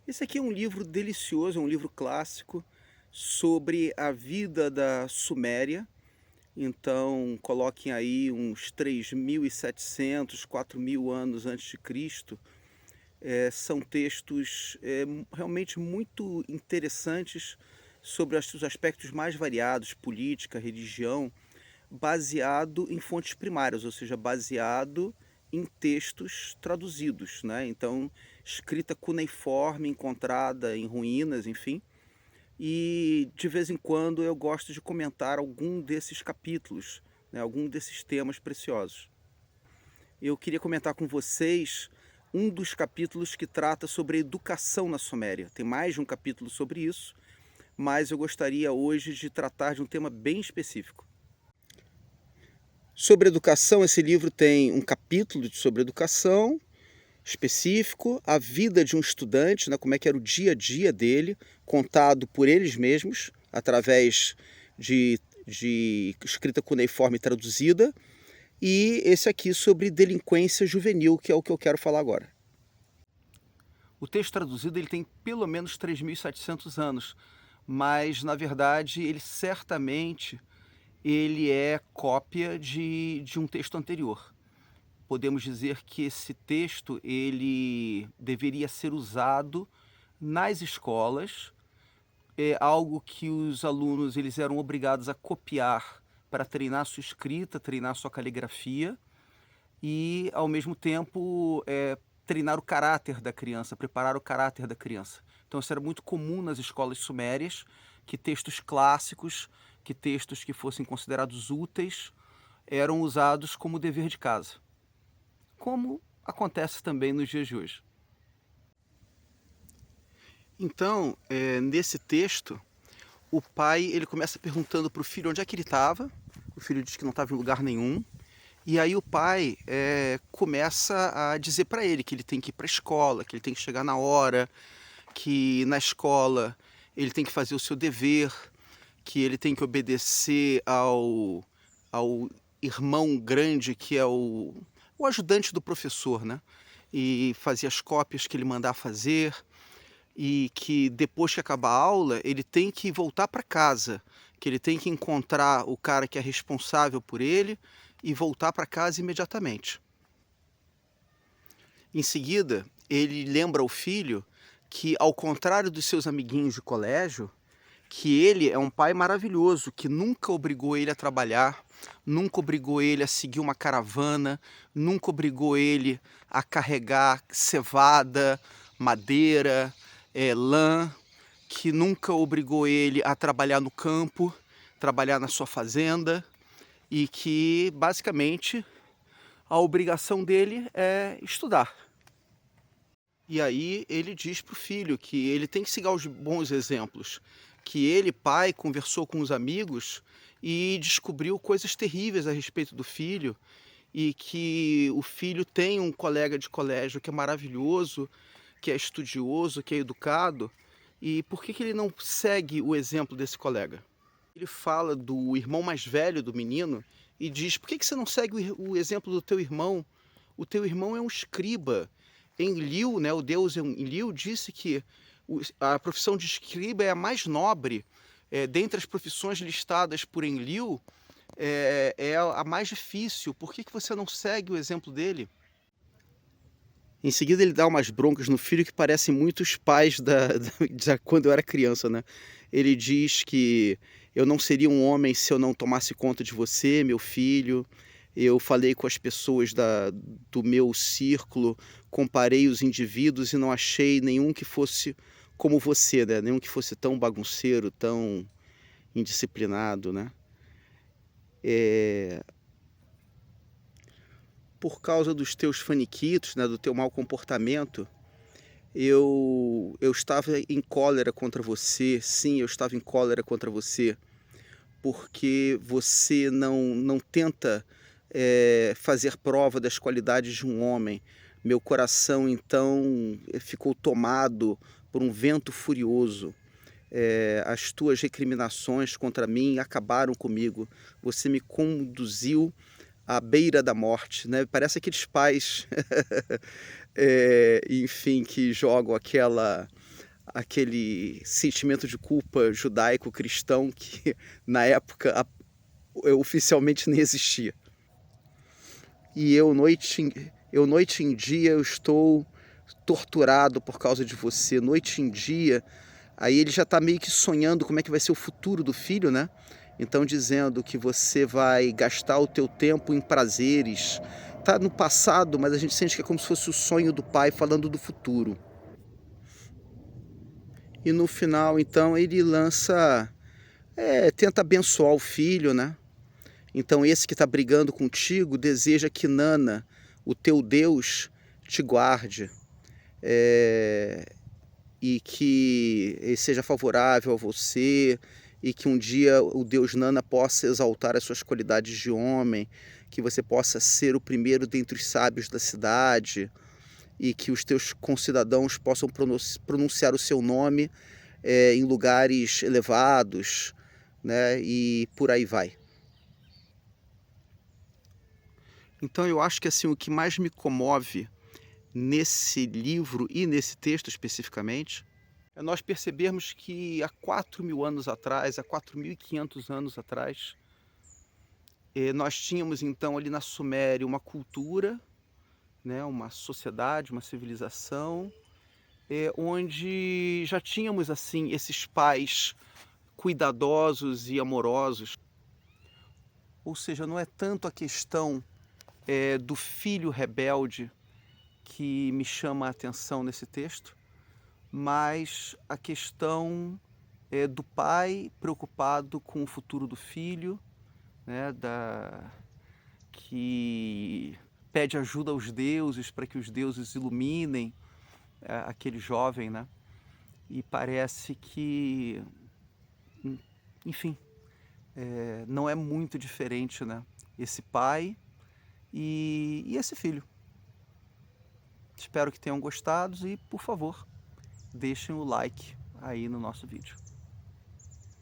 Esse aqui é um livro delicioso, é um livro clássico sobre a vida da Suméria. Então, coloquem aí uns 3.700, 4.000 anos antes de Cristo. São textos realmente muito interessantes sobre os aspectos mais variados, política, religião, baseado em fontes primárias, ou seja, baseado em textos traduzidos, né? Então, escrita cuneiforme, encontrada em ruínas, enfim. E de vez em quando eu gosto de comentar algum desses capítulos, né? Algum desses temas preciosos. Eu queria comentar com vocês um dos capítulos que trata sobre a educação na Suméria. Tem mais de um capítulo sobre isso, mas eu gostaria hoje de tratar de um tema bem específico. Sobre educação, esse livro tem um capítulo sobre educação específico, a vida de um estudante, né, como é que era o dia a dia dele, contado por eles mesmos, através de escrita cuneiforme traduzida, e esse aqui sobre delinquência juvenil, que é o que eu quero falar agora. O texto traduzido ele tem pelo menos 3.700 anos, mas na verdade ele certamente ele é cópia de um texto anterior. Podemos dizer que esse texto ele deveria ser usado nas escolas, é algo que os alunos eles eram obrigados a copiar para treinar sua escrita, treinar sua caligrafia e, ao mesmo tempo, treinar o caráter da criança, preparar o caráter da criança. Então isso era muito comum nas escolas sumérias, que textos clássicos, que textos que fossem considerados úteis, eram usados como dever de casa, como acontece também nos dias de hoje. Então, nesse texto, o pai ele começa perguntando para o filho onde é que ele estava. O filho diz que não estava em lugar nenhum. E aí o pai começa a dizer para ele que ele tem que ir para a escola, que ele tem que chegar na hora, que na escola ele tem que fazer o seu dever, que ele tem que obedecer ao irmão grande, que é o ajudante do professor, né? E fazer as cópias que ele mandar fazer, e que depois que acabar a aula, ele tem que voltar para casa, que ele tem que encontrar o cara que é responsável por ele e voltar para casa imediatamente. Em seguida, ele lembra ao filho que, ao contrário dos seus amiguinhos de colégio, que ele é um pai maravilhoso, que nunca obrigou ele a trabalhar, nunca obrigou ele a seguir uma caravana, nunca obrigou ele a carregar cevada, madeira, lã, que nunca obrigou ele a trabalhar no campo, trabalhar na sua fazenda, e que basicamente a obrigação dele é estudar. E aí ele diz para o filho que ele tem que seguir os bons exemplos, que ele, pai, conversou com os amigos e descobriu coisas terríveis a respeito do filho, e que o filho tem um colega de colégio que é maravilhoso, que é estudioso, que é educado, e por que ele não segue o exemplo desse colega? Ele fala do irmão mais velho do menino e diz: por que você não segue o exemplo do teu irmão? O teu irmão é um escriba. Enlil, né, o deus Enlil, disse que a profissão de escriba é a mais nobre. Dentre as profissões listadas por Enlil, é a mais difícil. Por que você não segue o exemplo dele? Em seguida ele dá umas broncas no filho que parecem muito os pais quando eu era criança, né? Ele diz que eu não seria um homem se eu não tomasse conta de você, meu filho. Eu falei com as pessoas do meu círculo, comparei os indivíduos e não achei nenhum que fosse como você, né? Nenhum que fosse tão bagunceiro, tão indisciplinado, né? Por causa dos teus faniquitos, né, do teu mau comportamento, eu estava em cólera contra você. Sim, eu estava em cólera contra você, porque você não tenta fazer prova das qualidades de um homem. Meu coração, então, ficou tomado por um vento furioso. As tuas recriminações contra mim acabaram comigo. Você me conduziu à beira da morte, né? Parece aqueles pais, enfim, que jogam aquele sentimento de culpa judaico-cristão que na época oficialmente nem existia. E eu noite em dia eu estou torturado por causa de você, noite em dia. Aí ele já está meio que sonhando como é que vai ser o futuro do filho, né? Então dizendo que você vai gastar o teu tempo em prazeres. Tá no passado, mas a gente sente que é como se fosse o sonho do pai falando do futuro. E no final, então, ele lança, tenta abençoar o filho, né? Então esse que está brigando contigo deseja que Nana, o teu Deus, te guarde. E que ele seja favorável a você, e que um dia o Deus Nana possa exaltar as suas qualidades de homem, que você possa ser o primeiro dentre os sábios da cidade, e que os teus concidadãos possam pronunciar o seu nome em lugares elevados, né? E por aí vai. Então eu acho que assim, o que mais me comove nesse livro e nesse texto especificamente, é nós percebermos que há 4.000 anos atrás, há 4.500 anos atrás, nós tínhamos então ali na Suméria uma cultura, né, uma sociedade, uma civilização, onde já tínhamos assim esses pais cuidadosos e amorosos. Ou seja, não é tanto a questão do filho rebelde que me chama a atenção nesse texto, mas a questão do pai preocupado com o futuro do filho, né, que pede ajuda aos deuses para que os deuses iluminem aquele jovem, né? E parece que, enfim, não é muito diferente, né? Esse pai e esse filho. Espero que tenham gostado e, por favor, deixem o like aí no nosso vídeo.